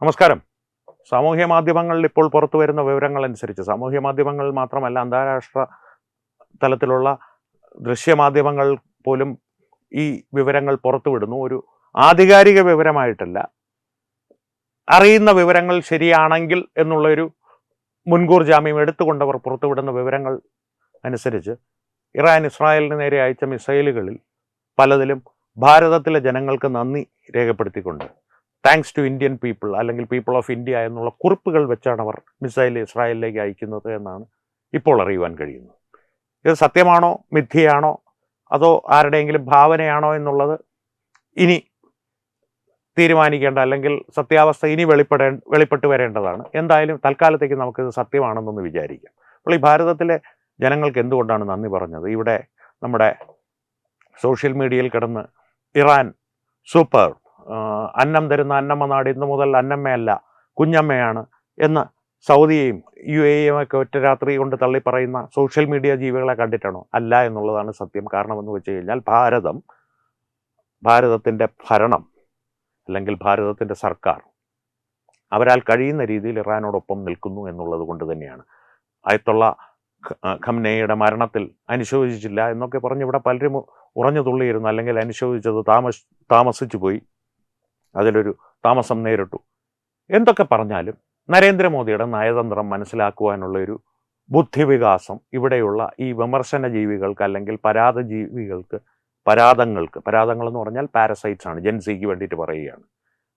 നമസ്കാരം. സാമൂഹ്യ മാധ്യമങ്ങളിൽ ഇപ്പോൾ പുറത്തു വരുന്ന വിവരങ്ങൾ അനുസരിച്ച്, സാമൂഹ്യ മാധ്യമങ്ങൾ മാത്രമല്ല, അന്താരാഷ്ട്ര തലത്തിലുള്ള ദൃശ്യമാധ്യമങ്ങൾ പോലും ഈ വിവരങ്ങൾ പുറത്തുവിടുന്നു. ഒരു ആധികാരിക വിവരമായിട്ടല്ല, അറിയുന്ന വിവരങ്ങൾ ശരിയാണെങ്കിൽ എന്നുള്ളൊരു മുൻകൂർ ജാമ്യം എടുത്തുകൊണ്ടവർ പുറത്തുവിടുന്ന വിവരങ്ങൾ അനുസരിച്ച് ഇറാൻ ഇസ്രായേലിന് നേരെ അയച്ച മിസൈലുകളിൽ പലതിലും ഭാരതത്തിലെ ജനങ്ങൾക്ക് നന്ദി രേഖപ്പെടുത്തിക്കൊണ്ട് താങ്ക്സ് ടു ഇന്ത്യൻ പീപ്പിൾ അല്ലെങ്കിൽ പീപ്പിൾ ഓഫ് ഇന്ത്യ എന്നുള്ള കുറിപ്പുകൾ വെച്ചാണ് അവർ മിസൈൽ ഇസ്രായേലിലേക്ക് അയക്കുന്നത് എന്നാണ് ഇപ്പോൾ അറിയുവാൻ കഴിയുന്നത്. ഇത് സത്യമാണോ, മിഥ്യയാണോ, അതോ ആരുടെയെങ്കിലും ഭാവനയാണോ എന്നുള്ളത് ഇനി തീരുമാനിക്കേണ്ട, അല്ലെങ്കിൽ സത്യാവസ്ഥ ഇനി വെളിപ്പെട്ട് വരേണ്ടതാണ്. എന്തായാലും തൽക്കാലത്തേക്ക് നമുക്കിത് സത്യമാണെന്നൊന്ന് വിചാരിക്കാം. അപ്പോൾ ഈ ഭാരതത്തിലെ ജനങ്ങൾക്ക് എന്തുകൊണ്ടാണ് നന്ദി പറഞ്ഞത്? ഇവിടെ നമ്മുടെ സോഷ്യൽ മീഡിയയിൽ കിടന്ന് ഇറാൻ സൂപ്പർ, അന്നം തരുന്ന അന്നമ്മ നാട് ഇന്നു മുതൽ അന്നമ്മയല്ല കുഞ്ഞമ്മയാണ് എന്ന് സൗദിയെയും UAEയും ഒക്കെ ഒറ്റ രാത്രി കൊണ്ട് തള്ളി പറയുന്ന സോഷ്യൽ മീഡിയ ജീവികളെ കണ്ടിട്ടാണോ? അല്ല എന്നുള്ളതാണ് സത്യം. കാരണമെന്ന് വെച്ച് കഴിഞ്ഞാൽ ഭാരതത്തിൻ്റെ ഭരണം അല്ലെങ്കിൽ ഭാരതത്തിൻ്റെ സർക്കാർ അവരാൽ കഴിയുന്ന രീതിയിൽ ഇറാനോടൊപ്പം നിൽക്കുന്നു എന്നുള്ളത് കൊണ്ട് തന്നെയാണ്. അയത്തുള്ള ഖംനയുടെ മരണത്തിൽ അനുശോചിച്ചില്ല എന്നൊക്കെ പറഞ്ഞ് ഇവിടെ പലരും ഉറഞ്ഞു തുള്ളിയിരുന്നു, അല്ലെങ്കിൽ അനുശോചിച്ചത് താമസിച്ചു പോയി, അതിലൊരു താമസം നേരിട്ടു. എന്തൊക്കെ പറഞ്ഞാലും നരേന്ദ്രമോദിയുടെ നയതന്ത്രം മനസ്സിലാക്കുവാനുള്ള ഒരു ബുദ്ധിവികാസം ഇവിടെയുള്ള ഈ വിമർശന ജീവികൾക്ക് അല്ലെങ്കിൽ പരാതങ്ങൾ എന്ന് പറഞ്ഞാൽ പാരസൈറ്റ്സ് ആണ്, ജെൻസിക്ക് വേണ്ടിയിട്ട് പറയുകയാണ്.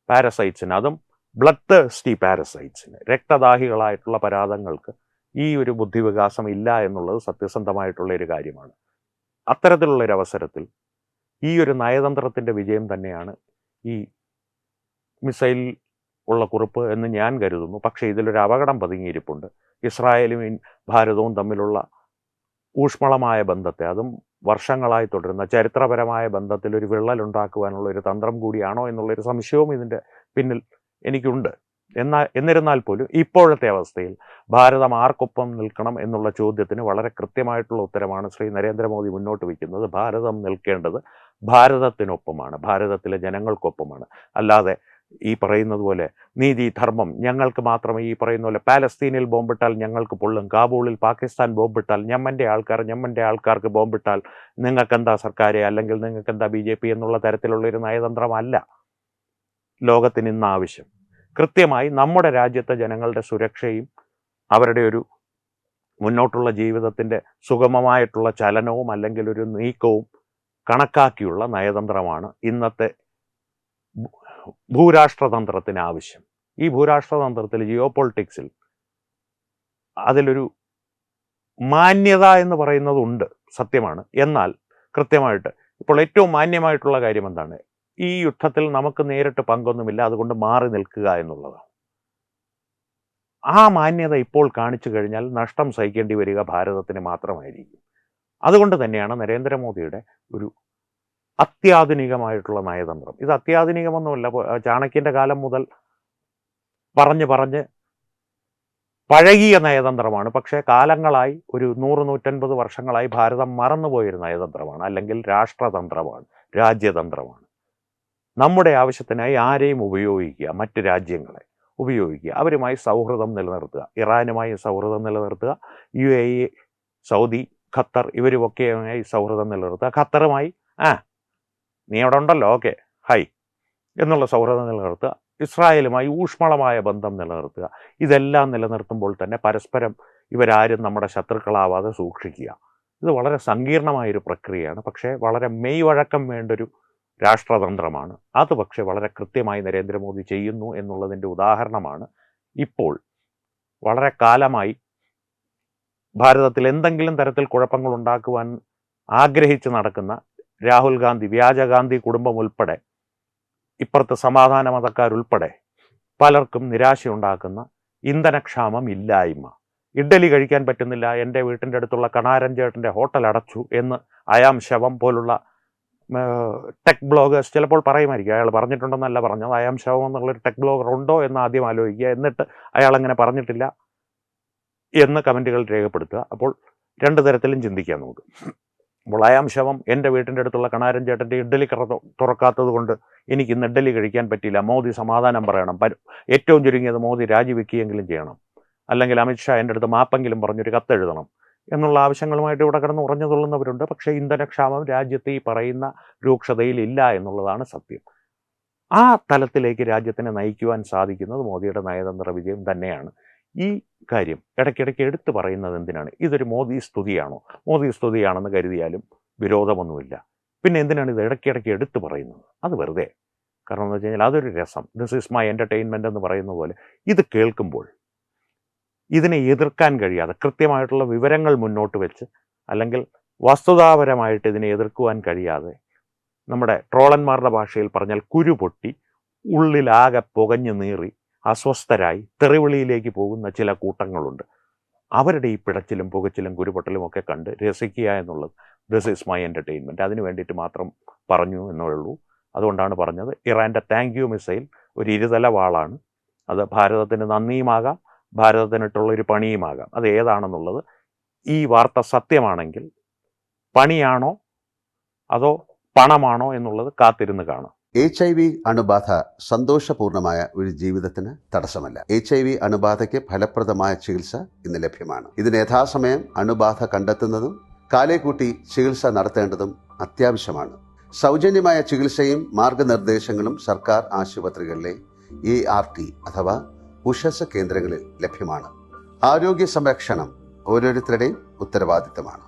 പാരസൈറ്റ്സിന്, അതും ബ്ലഡ് തേഴ്സ്റ്റി പാരസൈറ്റ്സിന്, രക്തദാഹികളായിട്ടുള്ള പരാതങ്ങൾക്ക് ഈ ഒരു ബുദ്ധിവികാസം ഇല്ല എന്നുള്ളത് സത്യസന്ധമായിട്ടുള്ള ഒരു കാര്യമാണ്. അത്തരത്തിലുള്ളൊരു അവസരത്തിൽ ഈ ഒരു നയതന്ത്രത്തിൻ്റെ വിജയം തന്നെയാണ് ഈ മിസൈൽ ഉള്ള കുറിപ്പ് എന്ന് ഞാൻ കരുതുന്നു. പക്ഷേ ഇതിലൊരു അപകടം പതുങ്ങിയിരിപ്പുണ്ട്. ഇസ്രായേലും ഭാരതവും തമ്മിലുള്ള ഊഷ്മളമായ ബന്ധത്തെ, അതും വർഷങ്ങളായി തുടരുന്ന ചരിത്രപരമായ ബന്ധത്തിൽ ഒരു വിള്ളലുണ്ടാക്കുവാനുള്ള ഒരു തന്ത്രം കൂടിയാണോ എന്നുള്ളൊരു സംശയവും ഇതിൻ്റെ പിന്നിൽ എനിക്കുണ്ട്. എന്നിരുന്നാൽ പോലും ഇപ്പോഴത്തെ അവസ്ഥയിൽ ഭാരതം ആർക്കൊപ്പം നിൽക്കണം എന്നുള്ള ചോദ്യത്തിന് വളരെ കൃത്യമായിട്ടുള്ള ഉത്തരമാണ് ശ്രീ നരേന്ദ്രമോദി മുന്നോട്ട് വയ്ക്കുന്നത്. ഭാരതം നിൽക്കേണ്ടത് ഭാരതത്തിനൊപ്പമാണ്, ഭാരതത്തിലെ ജനങ്ങൾക്കൊപ്പമാണ്. അല്ലാതെ ഈ പറയുന്നത് പോലെ നീതി, ധർമ്മം, ഞങ്ങൾക്ക് മാത്രമേ, ഈ പറയുന്ന പോലെ പാലസ്തീനിൽ ബോംബിട്ടാൽ ഞങ്ങൾക്ക് പൊള്ളും, കാബൂളിൽ പാകിസ്ഥാൻ ബോംബിട്ടാൽ ഞമ്മൻ്റെ ആൾക്കാർക്ക് ബോംബിട്ടാൽ നിങ്ങൾക്കെന്താ സർക്കാരെ, അല്ലെങ്കിൽ നിങ്ങൾക്കെന്താ BJP എന്നുള്ള തരത്തിലുള്ളൊരു നയതന്ത്രമല്ല ലോകത്തിന് ഇന്ന് ആവശ്യം. കൃത്യമായി നമ്മുടെ രാജ്യത്തെ ജനങ്ങളുടെ സുരക്ഷയും അവരുടെ ഒരു മുന്നോട്ടുള്ള ജീവിതത്തിൻ്റെ സുഗമമായിട്ടുള്ള ചലനവും അല്ലെങ്കിൽ ഒരു നീക്കവും കണക്കാക്കിയുള്ള നയതന്ത്രമാണ് ഇന്നത്തെ ഭൂരാഷ്ട്രതന്ത്രത്തിന് ആവശ്യം. ഈ ഭൂരാഷ്ട്രതന്ത്രത്തിൽ, ജിയോ പൊളിറ്റിക്സിൽ അതിലൊരു മാന്യത എന്ന് പറയുന്നതുണ്ട്, സത്യമാണ്. എന്നാൽ കൃത്യമായിട്ട് ഇപ്പോൾ ഏറ്റവും മാന്യമായിട്ടുള്ള കാര്യം എന്താണ്? ഈ യുദ്ധത്തിൽ നമുക്ക് നേരിട്ട് പങ്കൊന്നുമില്ല, അതുകൊണ്ട് മാറി നിൽക്കുക എന്നുള്ളതാണ്. ആ മാന്യത ഇപ്പോൾ കാണിച്ചു കഴിഞ്ഞാൽ നഷ്ടം സഹിക്കേണ്ടി വരിക ഭാരതത്തിന് മാത്രമായിരിക്കും. അതുകൊണ്ട് തന്നെയാണ് നരേന്ദ്രമോദിയുടെ ഒരു അത്യാധുനികമായിട്ടുള്ള നയതന്ത്രം. ഇത് അത്യാധുനികമൊന്നുമല്ല, ചാണക്യൻ്റെ കാലം മുതൽ പറഞ്ഞ് പഴകിയ നയതന്ത്രമാണ്. പക്ഷേ കാലങ്ങളായി, ഒരു 100-150 വർഷങ്ങളായി ഭാരതം മറന്നുപോയൊരു നയതന്ത്രമാണ്, അല്ലെങ്കിൽ രാഷ്ട്രതന്ത്രമാണ്, രാജ്യതന്ത്രമാണ്. നമ്മുടെ ആവശ്യത്തിനായി ആരെയും ഉപയോഗിക്കുക, മറ്റ് രാജ്യങ്ങളെ ഉപയോഗിക്കുക, അവരുമായി സൗഹൃദം നിലനിർത്തുക, ഇറാനുമായി സൗഹൃദം നിലനിർത്തുക, UAE, സൗദി, ഖത്തർ ഇവരുമൊക്കെയുമായി സൗഹൃദം നിലനിർത്തുക, ഖത്തറുമായി നീ അവിടെ ഉണ്ടല്ലോ, ഓക്കെ, ഹൈ എന്നുള്ള സൗഹൃദം നിലനിർത്തുക, ഇസ്രായേലുമായി ഊഷ്മളമായ ബന്ധം നിലനിർത്തുക. ഇതെല്ലാം നിലനിർത്തുമ്പോൾ തന്നെ പരസ്പരം ഇവരാരും നമ്മുടെ ശത്രുക്കളാവാതെ സൂക്ഷിക്കുക. ഇത് വളരെ സങ്കീർണമായൊരു പ്രക്രിയയാണ്, പക്ഷേ വളരെ മെയ് വഴക്കം വേണ്ടൊരു രാഷ്ട്രതന്ത്രമാണ്. അത് പക്ഷേ വളരെ കൃത്യമായി നരേന്ദ്രമോദി ചെയ്യുന്നു എന്നുള്ളതിൻ്റെ ഉദാഹരണമാണ് ഇപ്പോൾ വളരെ കാലമായി ഭാരതത്തിൽ എന്തെങ്കിലും തരത്തിൽ കുഴപ്പങ്ങൾ ഉണ്ടാക്കുവാൻ ആഗ്രഹിച്ച് നടക്കുന്ന രാഹുൽ ഗാന്ധി, വ്യാജഗാന്ധി കുടുംബം ഉൾപ്പെടെ, ഇപ്പുറത്ത് സമാധാന മതക്കാരുൾപ്പെടെ പലർക്കും നിരാശയുണ്ടാക്കുന്ന ഇന്ധനക്ഷാമം ഇല്ലായ്മ, ഇഡ്ഡലി കഴിക്കാൻ പറ്റുന്നില്ല, എൻ്റെ വീട്ടിൻ്റെ അടുത്തുള്ള കണാരൻ ചേട്ടൻ്റെ ഹോട്ടൽ അടച്ചു എന്ന് അയാം ശവം പോലുള്ള ടെക് ബ്ലോഗേഴ്സ് ചിലപ്പോൾ പറയുമായിരിക്കും. അയാൾ പറഞ്ഞിട്ടുണ്ടെന്നല്ല പറഞ്ഞത്, അയാം ശവം എന്നുള്ളൊരു ടെക് ബ്ലോഗർ ഉണ്ടോ എന്ന് ആദ്യം ആലോചിക്കുക, എന്നിട്ട് അയാൾ അങ്ങനെ പറഞ്ഞിട്ടില്ല എന്ന് കമൻറ്റുകൾ രേഖപ്പെടുത്തുക. അപ്പോൾ രണ്ട് തരത്തിലും ചിന്തിക്കാം നമുക്ക്. അപ്പോൾ അയാം ശവം എൻ്റെ വീട്ടിൻ്റെ അടുത്തുള്ള കണാരൻ ചേട്ടൻ്റെ ഇഡ്ഡലി തുറക്കാത്തത് കൊണ്ട് എനിക്ക് ഇന്ന് ഇഡ്ഡലി കഴിക്കാൻ പറ്റിയില്ല, മോദി സമാധാനം പറയണം, ഏറ്റവും ചുരുങ്ങിയത് മോദി രാജിവെക്കുകയെങ്കിലും ചെയ്യണം, അല്ലെങ്കിൽ അമിത്ഷാ എൻ്റെ അടുത്ത് മാപ്പെങ്കിലും പറഞ്ഞൊരു കത്തെഴുതണം എന്നുള്ള ആവശ്യങ്ങളുമായിട്ട് ഇവിടെ കിടന്ന് ഉറഞ്ഞു തുള്ളുന്നവരുണ്ട്. പക്ഷേ ഇന്ധനക്ഷാമം രാജ്യത്ത് ഈ പറയുന്ന രൂക്ഷതയിൽ ഇല്ല എന്നുള്ളതാണ് സത്യം. ആ തലത്തിലേക്ക് രാജ്യത്തിനെ നയിക്കുവാൻ സാധിക്കുന്നത് മോദിയുടെ നയതന്ത്ര വിജയം തന്നെയാണ്. ഈ കാര്യം ഇടയ്ക്കിടയ്ക്ക് എടുത്തു പറയുന്നത് എന്തിനാണ്? ഇതൊരു മോദി സ്തുതിയാണോ? മോദി സ്തുതിയാണെന്ന് കരുതിയാലും വിരോധമൊന്നുമില്ല. പിന്നെ എന്തിനാണ് ഇത് ഇടയ്ക്കിടയ്ക്ക് എടുത്തു പറയുന്നത്? അത് വെറുതെ. കാരണം എന്ന് വെച്ച് കഴിഞ്ഞാൽ അതൊരു രസം. ദിസ് ഈസ് മൈ എൻ്റർടൈൻമെൻ്റ് എന്ന് പറയുന്ന പോലെ ഇത് കേൾക്കുമ്പോൾ ഇതിനെ എതിർക്കാൻ കഴിയാതെ കൃത്യമായിട്ടുള്ള വിവരങ്ങൾ മുന്നോട്ട് വെച്ച് അല്ലെങ്കിൽ വസ്തുതാപരമായിട്ട് ഇതിനെ എതിർക്കുവാൻ കഴിയാതെ നമ്മുടെ ട്രോളന്മാരുടെ ഭാഷയിൽ പറഞ്ഞാൽ കുരു പൊട്ടി ഉള്ളിലാകെ പുകഞ്ഞു നീറി അസ്വസ്ഥരായി തെറിവിളിയിലേക്ക് പോകുന്ന ചില കൂട്ടങ്ങളുണ്ട്. അവരുടെ ഈ പിടച്ചിലും പുകച്ചിലും കുരുപൊട്ടലും ഒക്കെ കണ്ട് രസിക്കുക എന്നുള്ളത് ദിസ് ഈസ് മൈ എൻ്റർടൈൻമെൻറ്റ്. അതിന് വേണ്ടിയിട്ട് മാത്രം പറഞ്ഞു എന്നേ ഉള്ളൂ. അതുകൊണ്ടാണ് പറഞ്ഞത് ഇറാൻ്റെ താങ്ക് യു മിസൈൽ ഒരു ഇരുതല വാളാണ്. അത് ഭാരതത്തിന് നന്ദിയുമാകാം, ഭാരതത്തിനിട്ടുള്ളൊരു പണിയുമാകാം. അത് ഏതാണെന്നുള്ളത് ഈ വാർത്ത സത്യമാണെങ്കിൽ പണിയാണോ അതോ പണമാണോ എന്നുള്ളത് കാത്തിരുന്ന് കാണാം. HIV അണുബാധ സന്തോഷപൂർണമായ ഒരു ജീവിതത്തിന് തടസ്സമല്ല. HIV അണുബാധയ്ക്ക് ഫലപ്രദമായ ചികിത്സ ഇന്ന് ലഭ്യമാണ്. ഇതിന് യഥാസമയം അണുബാധ കണ്ടെത്തുന്നതും കാലേക്കൂട്ടി ചികിത്സ നടത്തേണ്ടതും അത്യാവശ്യമാണ്. സൗജന്യമായ ചികിത്സയും മാർഗനിർദ്ദേശങ്ങളും സർക്കാർ ആശുപത്രികളിലെ ART അഥവാ ഉഷസ് കേന്ദ്രങ്ങളിൽ ലഭ്യമാണ്. ആരോഗ്യ സംരക്ഷണം ഓരോരുത്തരുടെയും ഉത്തരവാദിത്തമാണ്.